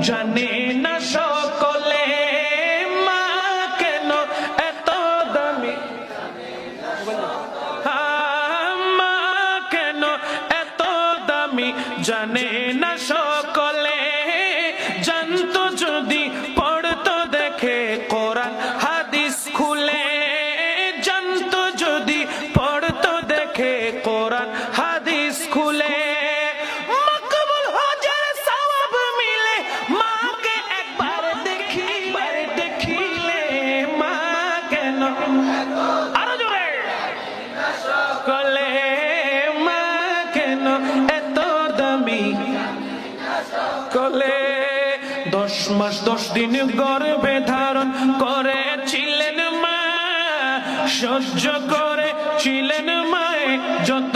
জানে না সকলে মা কেন এত দামি, মা কেন এত দামি জানে না সকলে। জানতো যদি পড়তো দেখে কোরআন হাদিস খুলে, জানতো যদি পড়তো দেখে কোরআন হাদিস খুলে। মকবুল হজের সওয়াব মিলে মাকে একবার দেখিলে মা কেন আরো জোরে সকলে মা কেন এত দামি সকলে। 10 মাস 10 দিন গর্ভে ধারণ করেছিলেন মা, সহ্য করেছিলেন মায়ে যত